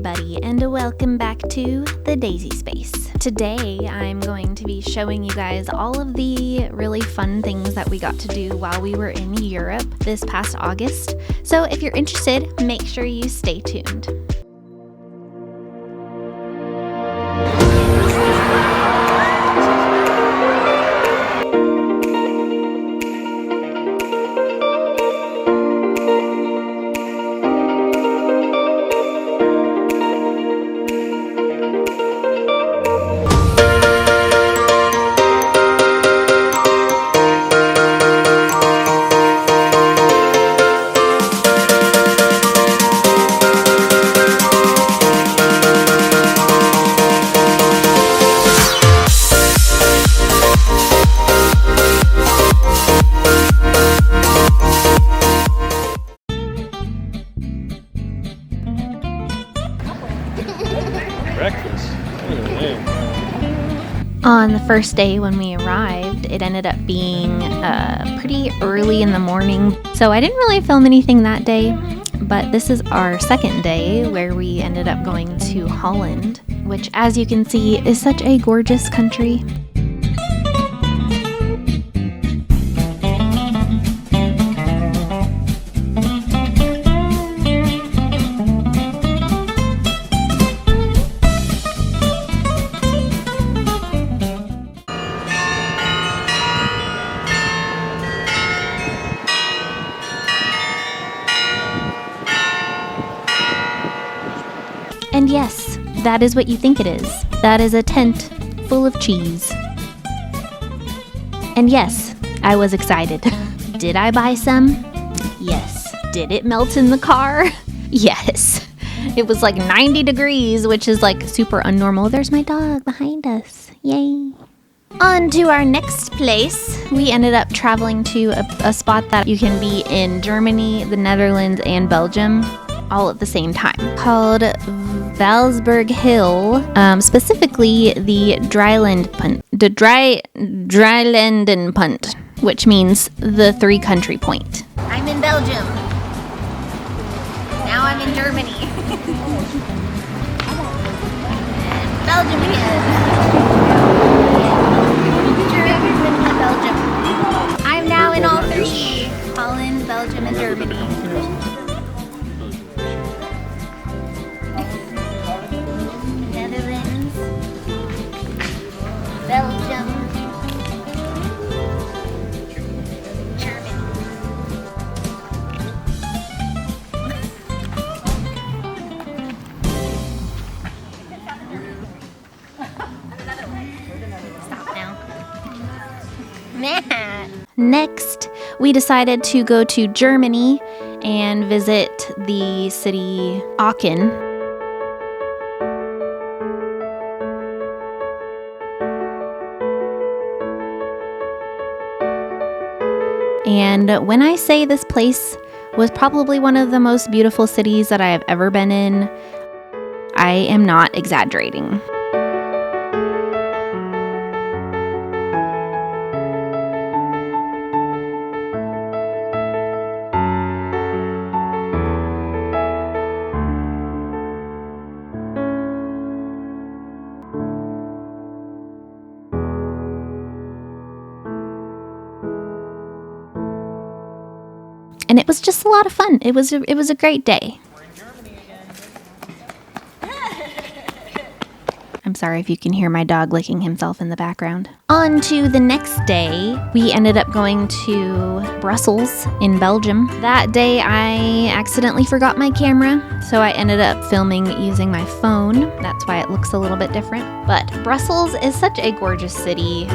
everybody, and welcome back to the Daisy Space. Today, I'm going to be showing you guys all of the really fun things that we got to do while we were in Europe this past August. So if you're interested, make sure you stay tuned. Breakfast. On the first day when we arrived, it ended up being pretty early in the morning, so I didn't really film anything that day, but this is our second day where we ended up going to Holland, which, as you can see, is such a gorgeous country. And yes, that is what you think it is. That is a tent full of cheese. And yes, I was excited. Did I buy some? Yes. Did it melt in the car? Yes. It was like 90 degrees, which is like super unnormal. There's my dog behind us. Yay. On to our next place. We ended up traveling to a spot that you can be in Germany, the Netherlands, and Belgium all at the same time, called Valsburg Hill, specifically the Dreilandenpunt, which means the three country point. I'm in Belgium. Now I'm in Germany. And Belgium again. Germany, Belgium. I'm now in all three: Holland, Belgium, and Germany. Netherlands, Belgium, Germany. Stop now. Next, we decided to go to Germany and visit the city Aachen. And when I say this place was probably one of the most beautiful cities that I have ever been in, I am not exaggerating. And it was just a lot of fun. It was a great day. We're in Germany again. I'm sorry if you can hear my dog licking himself in the background. On to the next day, we ended up going to Brussels in Belgium. That day, I accidentally forgot my camera, so I ended up filming using my phone. That's why it looks a little bit different. But Brussels is such a gorgeous city.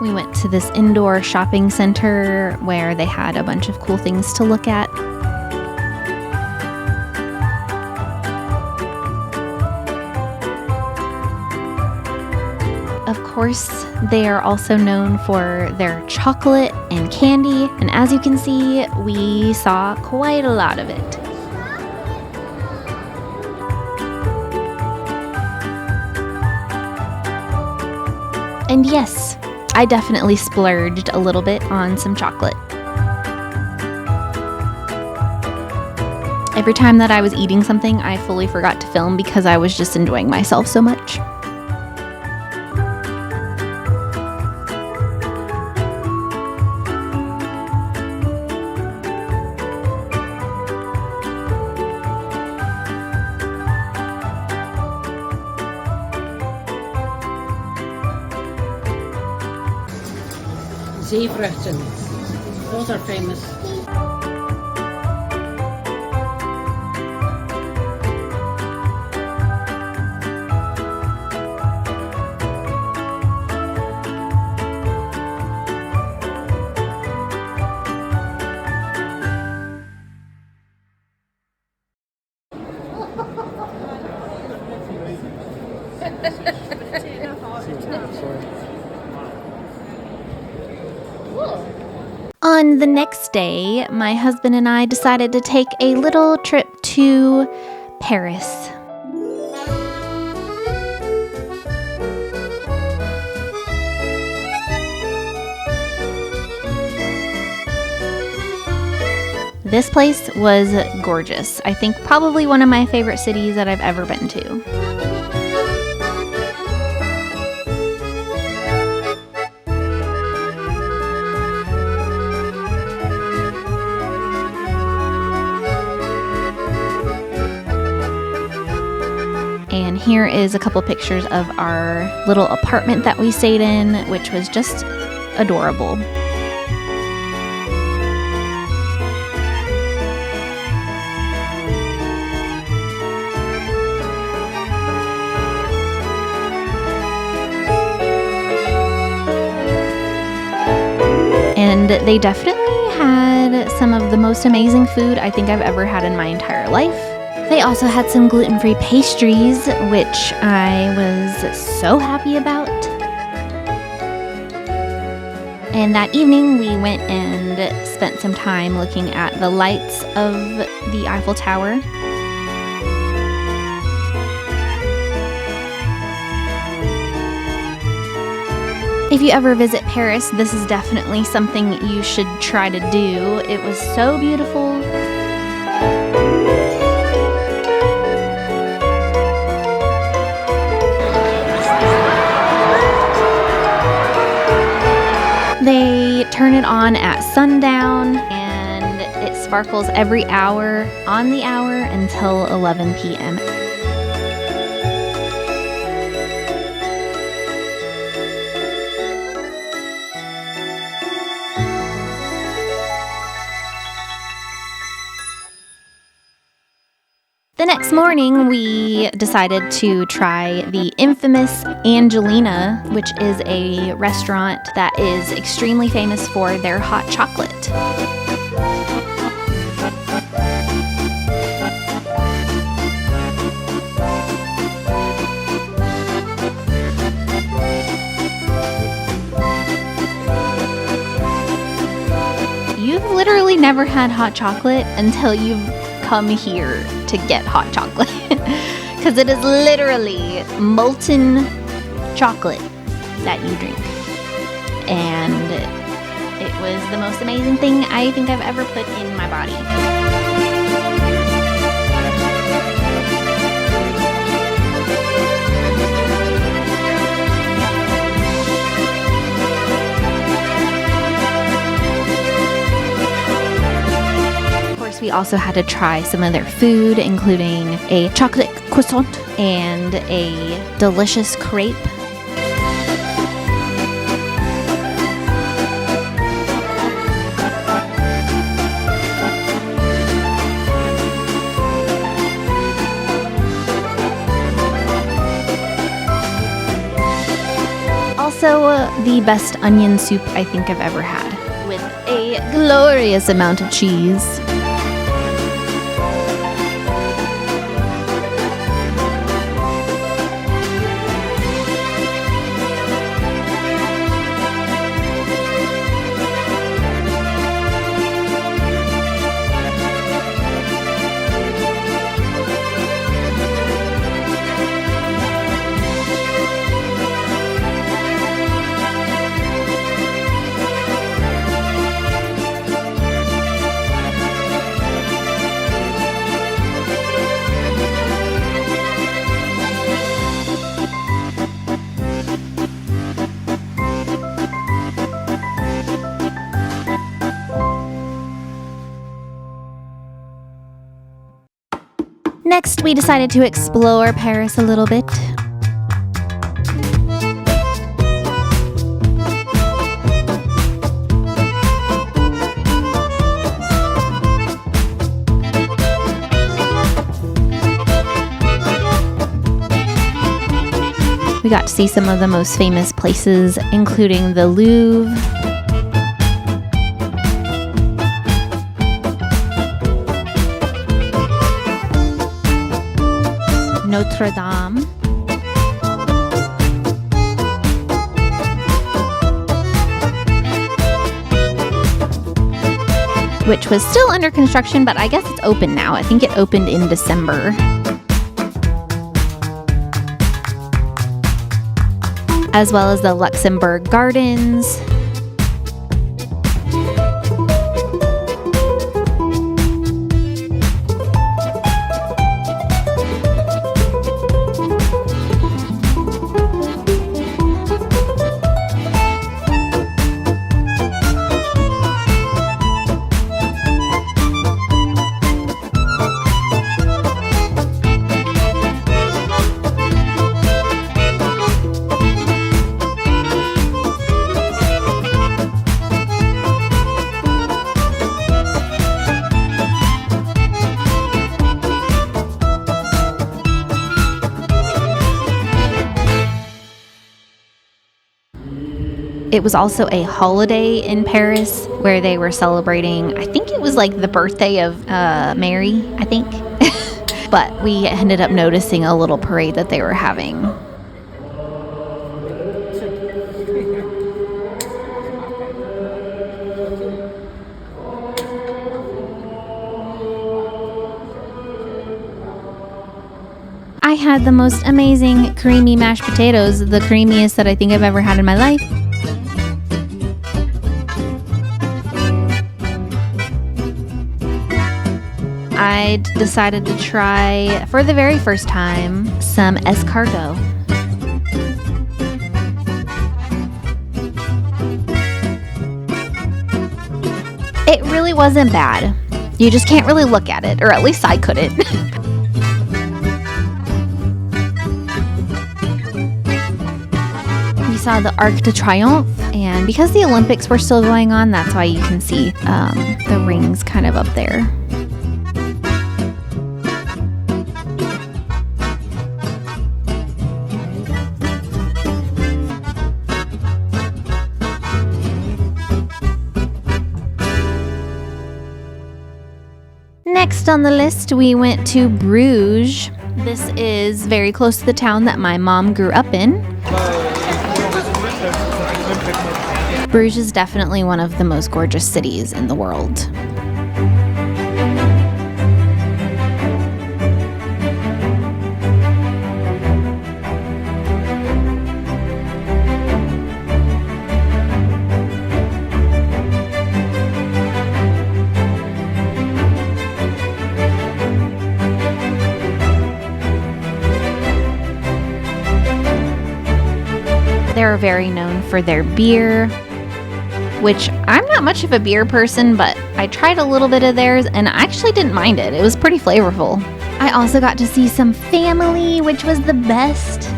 We went to this indoor shopping center where they had a bunch of cool things to look at. course, they are also known for their chocolate and candy, and as you can see, we saw quite a lot of it. And yes, I definitely splurged a little bit on some chocolate. Every time that I was eating something, I fully forgot to film because I was just enjoying myself so much. Zeevruchten. Those are famous. On the next day, my husband and I decided to take a little trip to Paris. This place was gorgeous. I think probably one of my favorite cities that I've ever been to. And here is a couple pictures of our little apartment that we stayed in, which was just adorable. And they definitely had some of the most amazing food I think I've ever had in my entire life. They also had some gluten-free pastries, which I was so happy about. And that evening, we went and spent some time looking at the lights of the Eiffel Tower. If you ever visit Paris, this is definitely something you should try to do. It was so beautiful. They turn it on at sundown, and it sparkles every hour on the hour until 11 p.m. The next morning, we decided to try the infamous Angelina, which is a restaurant that is extremely famous for their hot chocolate. You've literally never had hot chocolate until you've come here to get hot chocolate, because it is literally molten chocolate that you drink, and it was the most amazing thing I think I've ever put in my body. We also had to try some of their food, including a chocolate croissant and a delicious crepe. Also, the best onion soup I think I've ever had, with a glorious amount of cheese. Next, we decided to explore Paris a little bit. We got to see some of the most famous places, including the Louvre, Notre Dame, which was still under construction, but I guess it's open now. I think it opened in December. As well as the Luxembourg Gardens. It was also a holiday in Paris where they were celebrating, I think it was like the birthday of Mary, I think. But we ended up noticing a little parade that they were having. I had the most amazing creamy mashed potatoes, the creamiest that I think I've ever had in my life. I decided to try, for the very first time, some escargot. It really wasn't bad. You just can't really look at it, or at least I couldn't. We saw the Arc de Triomphe, and because the Olympics were still going on, that's why you can see the rings kind of up there. Next on the list, we went to Bruges. This is very close to the town that my mom grew up in. Bruges is definitely one of the most gorgeous cities in the world. They're very known for their beer, which I'm not much of a beer person, but I tried a little bit of theirs and I actually didn't mind it. It was pretty flavorful. I also got to see some family, which was the best.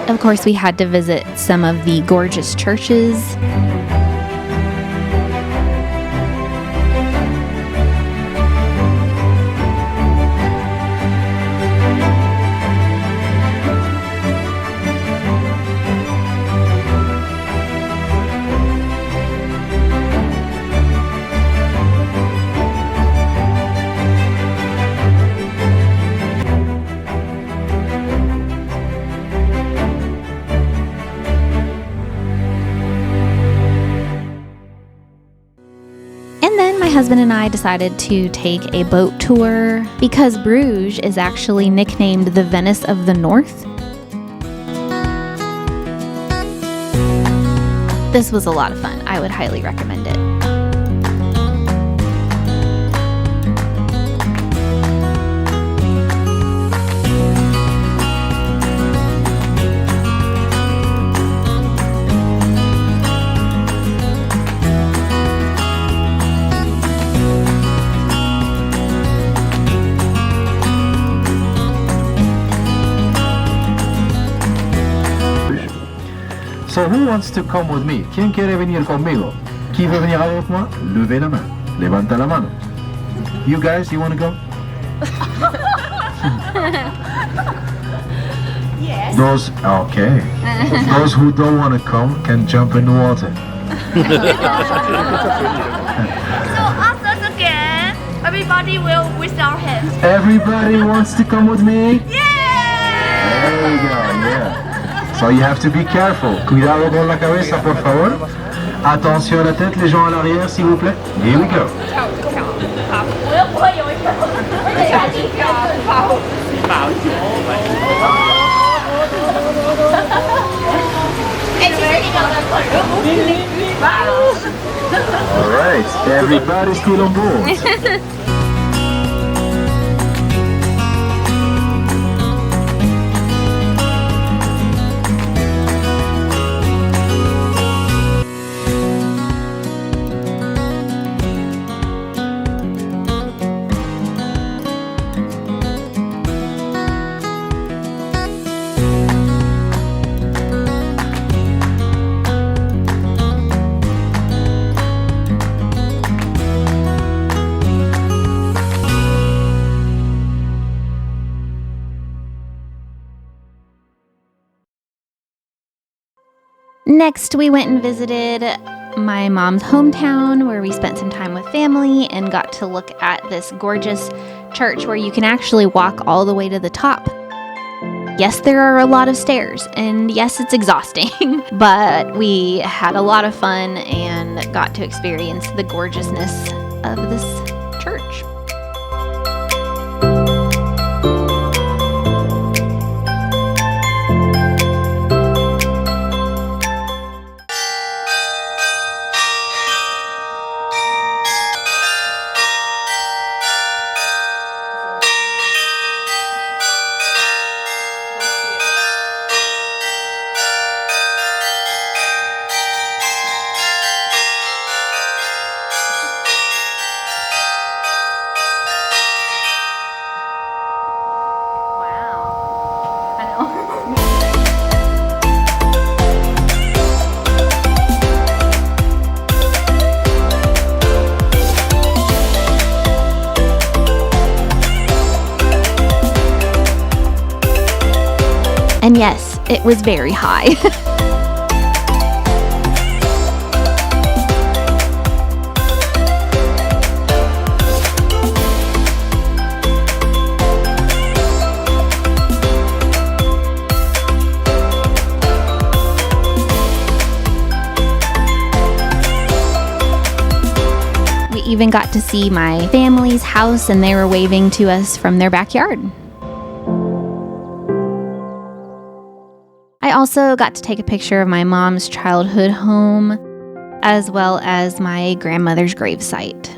Of course, we had to visit some of the gorgeous churches. My husband and I decided to take a boat tour because Bruges is actually nicknamed the Venice of the North. This was a lot of fun. I would highly recommend it. So who wants to come with me? ¿Quién quiere venir conmigo? ¿Qui veut venir avec moi? Levez la main. Levanta la mano. You guys, you want to go? Yes. Okay. Those who don't want to come can jump in the water. So ask us again. Everybody will with our hands. Everybody wants to come with me? Yeah! There we go, yeah. So you have to be careful. Cuidado con la cabeza, por favor. Attention à la tête, les gens à l'arrière, s'il vous plaît. Here we go. 我又不会游泳，而且还是跑。哎，其实你有的可能。All right, everybody's still on board. Next, we went and visited my mom's hometown where we spent some time with family and got to look at this gorgeous church where you can actually walk all the way to the top. Yes, there are a lot of stairs, and yes, it's exhausting, but we had a lot of fun and got to experience the gorgeousness of this church. And yes, it was very high. We even got to see my family's house, and they were waving to us from their backyard. I also got to take a picture of my mom's childhood home, as well as my grandmother's gravesite.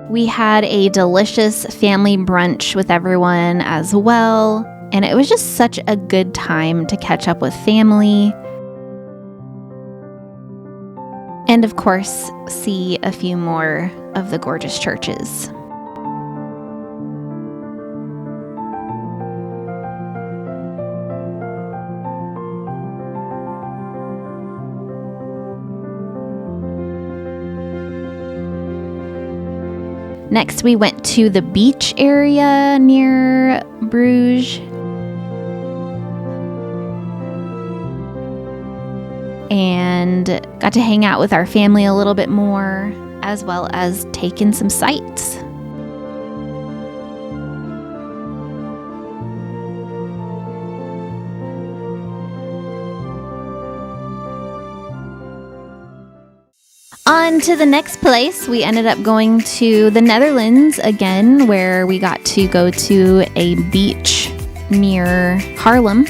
We had a delicious family brunch with everyone as well, and it was just such a good time to catch up with family. And of course, see a few more of the gorgeous churches. Next, we went to the beach area near Bruges. And got to hang out with our family a little bit more, as well as take in some sights. On to the next place. We ended up going to the Netherlands again, where we got to go to a beach near Haarlem.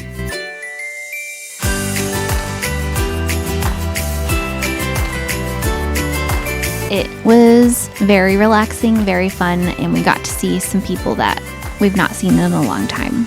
it was very relaxing, very fun, and we got to see some people that we've not seen in a long time.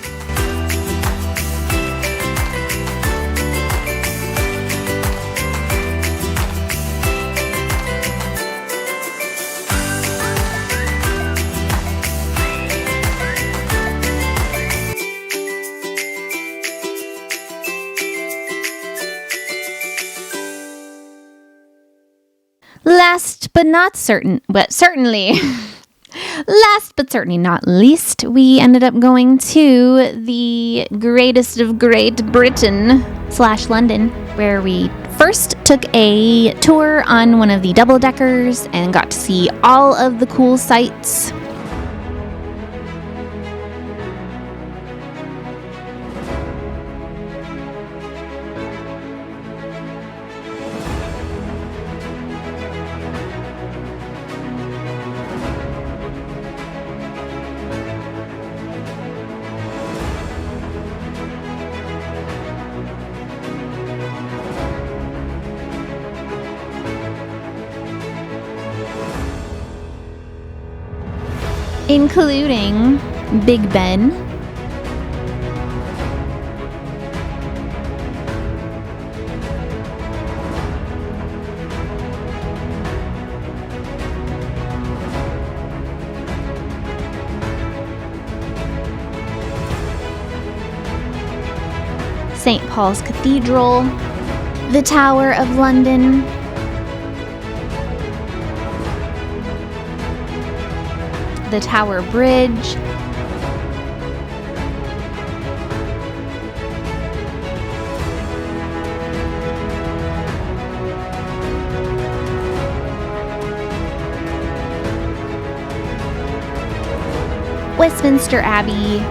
Last but certainly not least, we ended up going to the greatest of Great Britain / London, where we first took a tour on one of the double-deckers and got to see all of the cool sights. Including Big Ben, St. Paul's Cathedral, the Tower of London, the Tower Bridge, Westminster Abbey,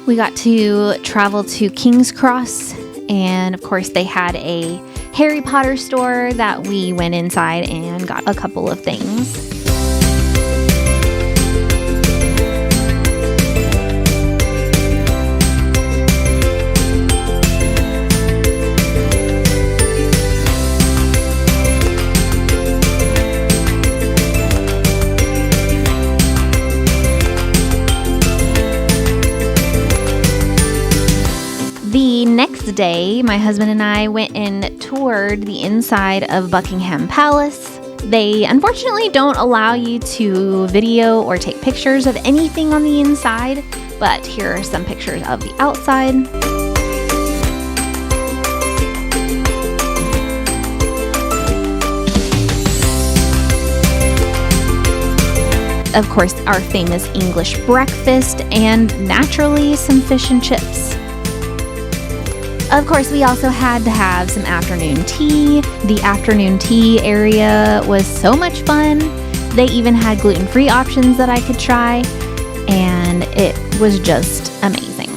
we got to travel to King's Cross, and of course they had a Harry Potter store that we went inside and got a couple of things. The next day, my husband and I went and toured the inside of Buckingham Palace. They unfortunately don't allow you to video or take pictures of anything on the inside, but here are some pictures of the outside. Of course, our famous English breakfast, and naturally some fish and chips. Of course, we also had to have some afternoon tea. The afternoon tea area was so much fun. They even had gluten-free options that I could try, and it was just amazing.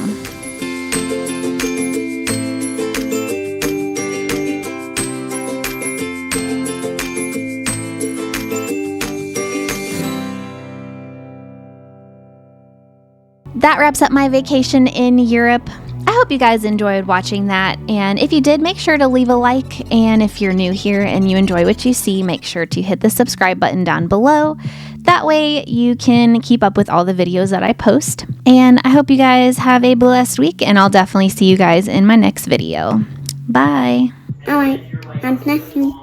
That wraps up my vacation in Europe. I hope you guys enjoyed watching that, and if you did, make sure to leave a like, and if you're new here and you enjoy what you see, make sure to hit the subscribe button down below. That way you can keep up with all the videos that I post, and I hope you guys have a blessed week, and I'll definitely see you guys in my next video. Bye! Alright, and next week.